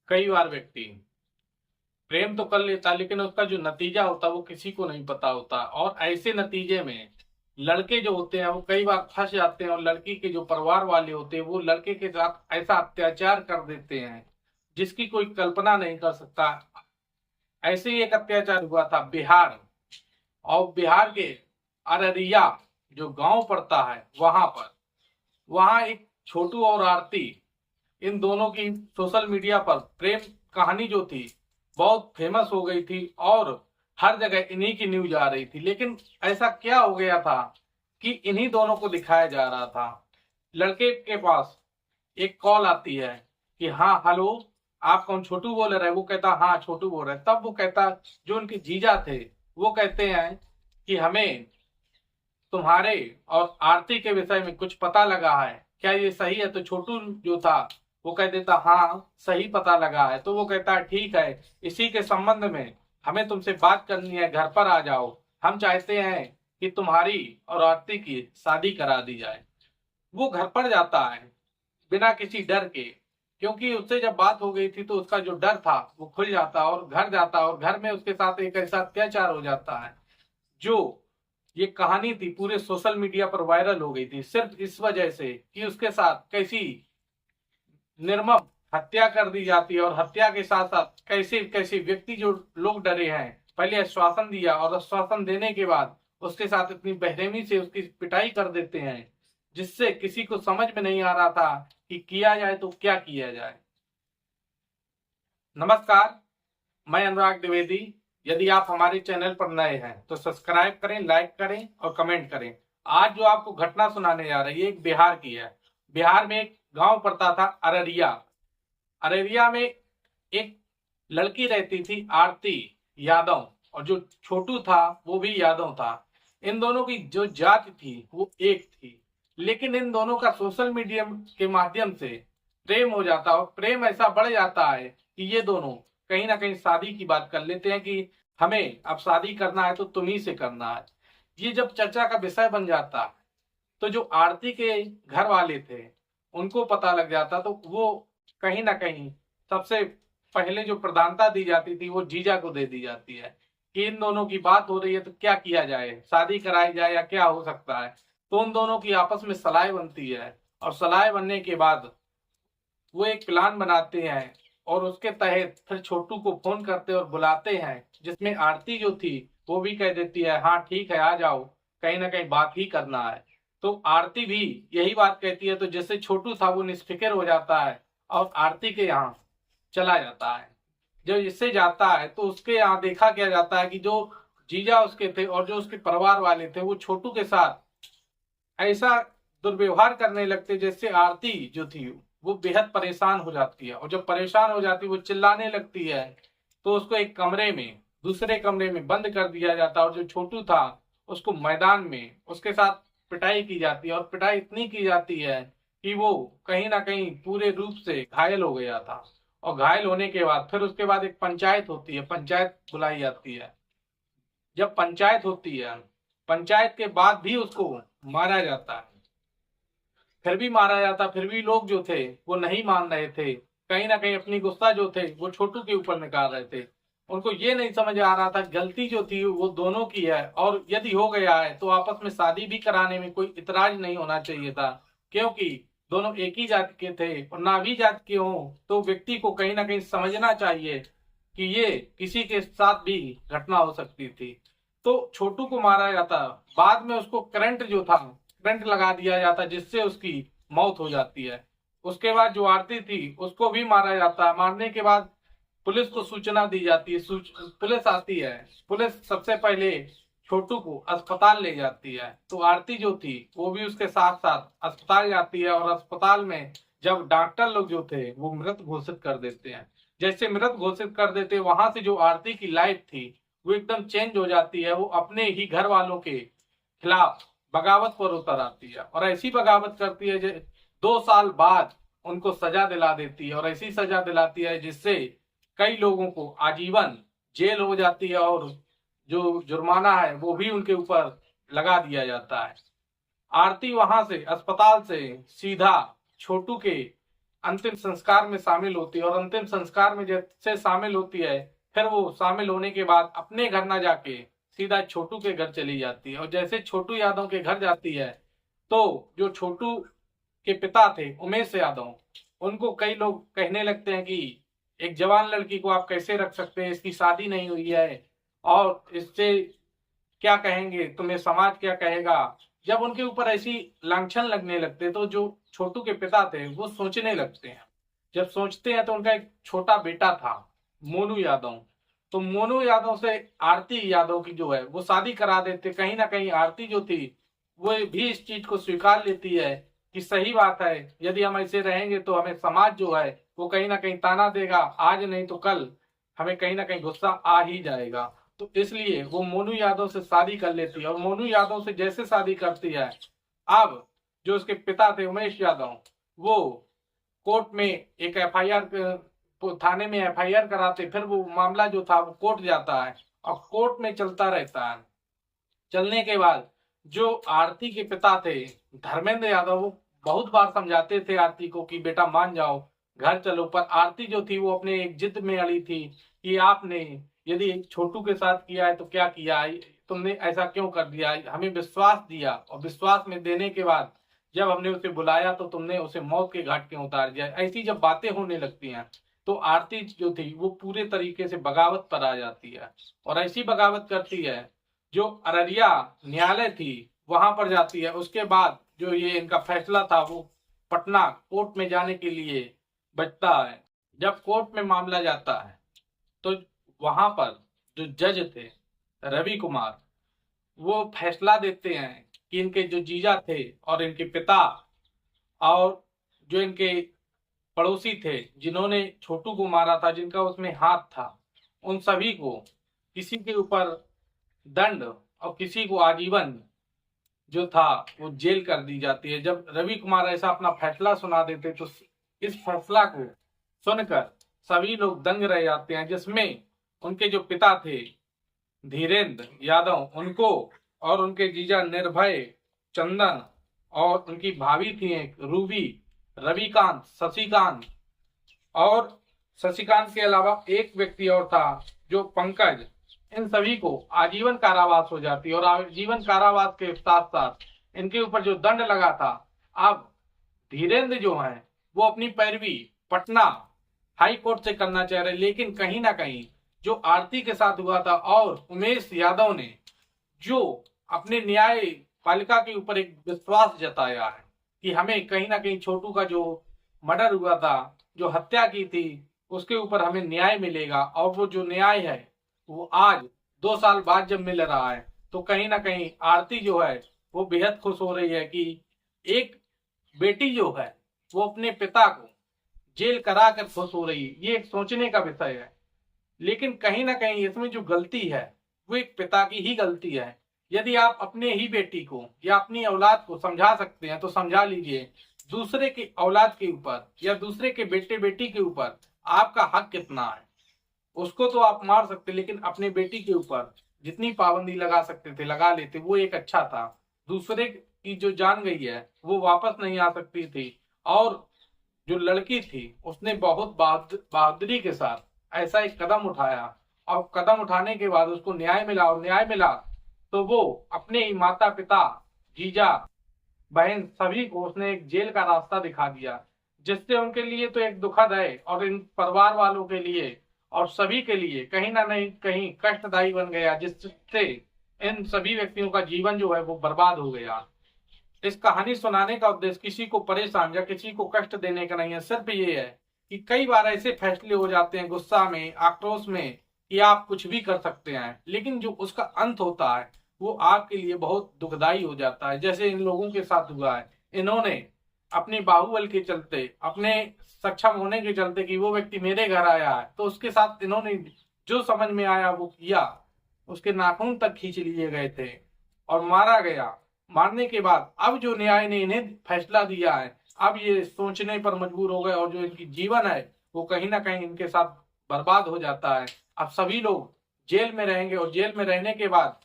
कई बार व्यक्ति प्रेम तो कर लेता लेकिन उसका जो नतीजा होता वो किसी को नहीं पता होता, और ऐसे नतीजे में लड़के जो होते हैं वो कई बार फंस जाते हैं, और लड़की के जो परिवार वाले होते हैं वो लड़के के साथ ऐसा अत्याचार कर देते हैं जिसकी कोई कल्पना नहीं कर सकता। ऐसे ही एक अत्याचार हुआ था बिहार, और बिहार के अररिया जो गांव पड़ता है वहां पर, वहां एक छोटू और आरती, इन दोनों की सोशल मीडिया पर प्रेम कहानी जो थी बहुत फेमस हो गई थी, और हर जगह इन्हीं की न्यूज आ रही थी। लेकिन ऐसा क्या हो गया था कि इन्हीं दोनों को दिखाया जा रहा था। लड़के के पास एक कॉल आती है कि हाँ हेलो, आप कौन, छोटू बोल रहे हैं? वो कहता हाँ छोटू बोल रहे हैं। तब वो कहता, जो उनके जीजा थे वो कहते हैं कि हमें तुम्हारे और आरती के विषय में कुछ पता लगा है, क्या ये सही है? तो छोटू जो था वो कह देता हाँ सही पता लगा है। तो वो कहता है ठीक है, इसी के संबंध में हमें तुमसे बात करनी है, घर पर आ जाओ, हम चाहते हैं कि तुम्हारी और आरती की शादी करा दी जाए। वो घर पर जाता है बिना किसी डर के, क्योंकि उससे जब बात हो गई थी तो उसका जो डर था वो खुल जाता और घर जाता, और घर में उसके साथ एक ऐसा अत्याचार हो जाता है जो ये कहानी थी पूरे सोशल मीडिया पर वायरल हो गई थी, सिर्फ इस वजह से कि उसके साथ कैसी निर्मम हत्या कर दी जाती है, और हत्या के साथ साथ कैसे कैसे व्यक्ति जो लोग डरे हैं, पहले आश्वासन दिया और आश्वासन देने के बाद उसके साथ इतनी बेरहमी से उसकी पिटाई कर देते हैं जिससे किसी को समझ में नहीं आ रहा था कि किया जाए तो क्या किया जाए। नमस्कार, मैं अनुराग द्विवेदी। यदि आप हमारे चैनल पर नए हैं तो सब्सक्राइब करें, लाइक करें और कमेंट करें। आज जो आपको घटना सुनाने जा रही है एक बिहार की है। बिहार में एक गांव पड़ता था अररिया। अररिया में एक लड़की रहती थी आरती यादव, और जो छोटू था वो भी यादव था। इन दोनों की जो जाति थी वो एक थी, लेकिन इन दोनों का सोशल मीडिया के माध्यम से प्रेम हो जाता, और प्रेम ऐसा बढ़ जाता है कि ये दोनों कहीं ना कहीं शादी की बात कर लेते हैं कि हमें अब शादी करना है तो तुम ही से करना है। ये जब चर्चा का विषय बन जाता है तो जो आरती के घर वाले थे उनको पता लग जाता, तो वो कहीं ना कहीं सबसे पहले जो प्रधानता दी जाती थी वो जीजा को दे दी जाती है कि इन दोनों की बात हो रही है तो क्या किया जाए, शादी कराई जाए या क्या हो सकता है। तो उन दोनों की आपस में सलाह बनती है, और सलाह बनने के बाद वो एक प्लान बनाते हैं, और उसके तहत फिर छोटू को फोन करते और बुलाते हैं, जिसमें आरती जो थी वो भी कह देती है हाँ ठीक है आ जाओ, कहीं ना कहीं बात ही करना है। तो आरती भी यही बात कहती है, तो जैसे छोटू था वो निस्फिक्र हो जाता है और आरती के यहाँ चला जाता है। जब इससे जाता है तो उसके यहाँ देखा क्या जाता है कि जो जीजा उसके थे और जो उसके परिवार वाले थे वो छोटू के साथ ऐसा दुर्व्यवहार करने लगते जैसे आरती जो थी वो बेहद परेशान हो जाती है, और जब परेशान हो जाती है वो चिल्लाने लगती है। तो उसको एक कमरे में, दूसरे कमरे में बंद कर दिया जाता है, और जो छोटू था उसको मैदान में उसके साथ पिटाई की जाती है, और पिटाई इतनी की जाती है कि वो कहीं ना कहीं पूरे रूप से घायल हो गया था। और घायल होने के बाद फिर उसके बाद एक पंचायत होती है, पंचायत बुलाई जाती है। जब पंचायत होती है, पंचायत के बाद भी उसको मारा जाता है, फिर भी मारा जाता, फिर भी लोग जो थे वो नहीं मान रहे थे, कहीं ना कहीं अपनी गुस्सा जो थे वो छोटू के ऊपर निकाल रहे थे। उनको ये नहीं समझ आ रहा था गलती जो थी वो दोनों की है, और यदि हो गया है तो आपस में शादी भी कराने में कोई इतराज नहीं होना चाहिए था, क्योंकि दोनों एक ही जाति के थे, और ना भी जाति के हों तो व्यक्ति को कहीं ना कहीं समझना चाहिए कि ये किसी के साथ भी घटना हो सकती थी। तो छोटू को मारा जाता, बाद में उसको करंट जो था करंट लगा दिया जाता जिससे उसकी मौत हो जाती है। उसके बाद जो आरती थी उसको भी मारा जाता है। मारने के बाद पुलिस को सूचना दी जाती है, पुलिस आती है, पुलिस सबसे पहले छोटू को अस्पताल ले जाती है। तो आरती जो थी वो भी उसके साथ साथ अस्पताल जाती है, और अस्पताल में जब डॉक्टर लोग जो थे वो मृत घोषित कर देते हैं, जैसे मृत घोषित कर देते वहां से जो आरती की लाइफ थी वो एकदम चेंज हो जाती है। वो अपने ही घर वालों के खिलाफ बगावत पर उतर आती है, और ऐसी बगावत करती है जो 2 साल बाद उनको सजा दिला देती है, और ऐसी सजा दिलाती है जिससे कई लोगों को आजीवन जेल हो जाती है, और जो जुर्माना है वो भी उनके ऊपर लगा दिया जाता है। आरती वहां से अस्पताल से सीधा छोटू के अंतिम संस्कार में शामिल होती है, और अंतिम संस्कार में जैसे शामिल होती है, फिर वो शामिल होने के बाद अपने घर ना जाके सीधा छोटू के घर चली जाती है। और जैसे छोटू यादव के घर जाती है तो जो छोटू के पिता थे उमेश यादव, उनको कई लोग कहने लगते हैं कि एक जवान लड़की को आप कैसे रख सकते हैं, इसकी शादी नहीं हुई है और इससे क्या कहेंगे, तुम्हें समाज क्या कहेगा। जब उनके ऊपर ऐसी लांछन लगने लगते तो जो छोटू के पिता थे वो सोचने लगते हैं। जब सोचते हैं तो उनका एक छोटा बेटा था मोनू यादव, तो मोनू यादव से आरती यादव की जो है वो शादी करा देते। कहीं ना कहीं आरती जो थी वो भी इस चीज को स्वीकार लेती है कि सही बात है, यदि हम ऐसे रहेंगे तो हमें समाज जो है वो कहीं ना कहीं ताना देगा, आज नहीं तो कल हमें कहीं ना कहीं गुस्सा आ ही जाएगा। तो इसलिए वो मोनू यादव से शादी कर लेती है, और मोनू यादव से जैसे शादी करती है, अब जो उसके पिता थे उमेश यादव, वो कोर्ट में एक एफआईआर, थाने में एफआईआर कराते, फिर वो मामला जो था वो कोर्ट जाता है और कोर्ट में चलता रहता है। चलने के बाद जो आरती के पिता थे धर्मेंद्र यादव, वो बहुत बार समझाते थे आरती को कि बेटा मान जाओ, घर चलो, पर आरती जो थी वो अपने एक जिद में अड़ी थी कि आपने यदि छोटू के साथ किया है तो क्या किया है, तुमने ऐसा क्यों कर दिया, हमें विश्वास दिया और विश्वास में देने के बाद जब हमने उसे बुलाया तो तुमने उसे मौत के घाट क्यों उतार दिया। ऐसी जब बातें होने लगती हैं तो आरती जो थी वो पूरे तरीके से बगावत पर आ जाती है, और ऐसी बगावत करती है जो अररिया न्यायालय थी वहां पर जाती है। उसके बाद जो ये इनका फैसला था वो पटना कोर्ट में जाने के लिए बचता है। जब कोर्ट में मामला जाता है तो वहां पर जो जज थे रवि कुमार, वो फैसला देते हैं कि इनके जो जीजा थे और इनके पिता और जो इनके पड़ोसी थे जिन्होंने छोटू को मारा था, जिनका उसमें हाथ था, उन सभी को किसी के ऊपर दंड और किसी को आजीवन जो था वो जेल कर दी जाती है। जब रवि कुमार ऐसा अपना फैसला सुना देते तो इस फैसला को सुनकर सभी लोग दंग रह जाते हैं, जिसमें उनके जो पिता थे धीरेन्द्र यादव, उनको और उनके जीजा निर्भय, चंदन, और उनकी भाभी थी एक रूबी, रविकांत, शशिकांत, और शशिकांत के अलावा एक व्यक्ति और था जो पंकज, इन सभी को आजीवन कारावास हो जाती है। और आजीवन कारावास के साथ साथ इनके ऊपर जो दंड लगा था, अब धीरेन्द्र जो है वो अपनी पैरवी पटना हाई कोर्ट से करना चाह रहे, लेकिन कहीं ना कहीं जो आरती के साथ हुआ था और उमेश यादव ने जो अपने न्याय पालिका के ऊपर एक विश्वास जताया है कि हमें कहीं ना कहीं छोटू का जो मर्डर हुआ था, जो हत्या की थी, उसके ऊपर हमें न्याय मिलेगा, और वो जो न्याय है वो आज 2 साल बाद जब मिल रहा है तो कहीं ना कहीं आरती जो है वो बेहद खुश हो रही है कि एक बेटी जो है वो अपने पिता को जेल करा कर खुश हो रही है। ये एक सोचने का विषय है, लेकिन कहीं ना कहीं इसमें जो गलती है वो एक पिता की ही गलती है। यदि आप अपने ही बेटी को या अपनी औलाद को समझा सकते हैं तो समझा लीजिए, दूसरे की औलाद के ऊपर या दूसरे के बेटे बेटी के ऊपर आपका हक कितना है। उसको तो आप मार सकते, लेकिन अपने बेटी के ऊपर जितनी पाबंदी लगा सकते थे लगा लेते, वो एक अच्छा था। दूसरे की जो जान गई है वो वापस नहीं आ सकती थी, और जो लड़की थी उसने बहुत बहादुरी के साथ ऐसा एक कदम उठाया, और कदम उठाने के बाद उसको न्याय मिला, और न्याय मिला तो वो अपने ही माता पिता, जीजा, बहन सभी को उसने एक जेल का रास्ता दिखा दिया, जिससे उनके लिए तो एक दुखद है, और इन परिवार वालों के लिए और सभी के लिए कहीं ना कहीं कष्टदायी बन गया, जिससे इन सभी व्यक्तियों का जीवन जो है वो बर्बाद हो गया। इस कहानी सुनाने का उद्देश्य किसी को परेशान या किसी को कष्ट देने का नहीं है, सिर्फ ये है कि कई बार ऐसे फैसले हो जाते हैं गुस्सा में, आक्रोश में, कि आप कुछ भी कर सकते हैं, लेकिन जो उसका अंत होता है वो आपके लिए बहुत दुखदाई हो जाता है। जैसे इन लोगों के साथ हुआ है, इन्होंने अपने बाहुबल के चलते, अपने सक्षम होने के चलते कि वो व्यक्ति मेरे घर आया है तो उसके साथ इन्होंने जो समझ में आया वो किया, उसके नाखून तक खींच लिए गए थे और मारा गया। मारने के बाद अब जो न्याय ने इन्हें फैसला दिया है, अब ये सोचने पर मजबूर हो गए, और जो इनकी जीवन है वो कहीं ना कहीं इनके साथ बर्बाद हो जाता है। अब सभी लोग जेल में रहेंगे, और जेल में रहने के बाद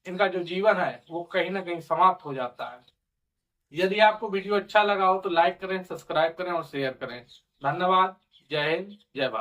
इनका जो जीवन है वो कहीं ना कहीं समाप्त हो जाता है। यदि आपको वीडियो अच्छा लगा हो तो लाइक करें, सब्सक्राइब करें और शेयर करें। धन्यवाद। जय हिंद, जय भारत।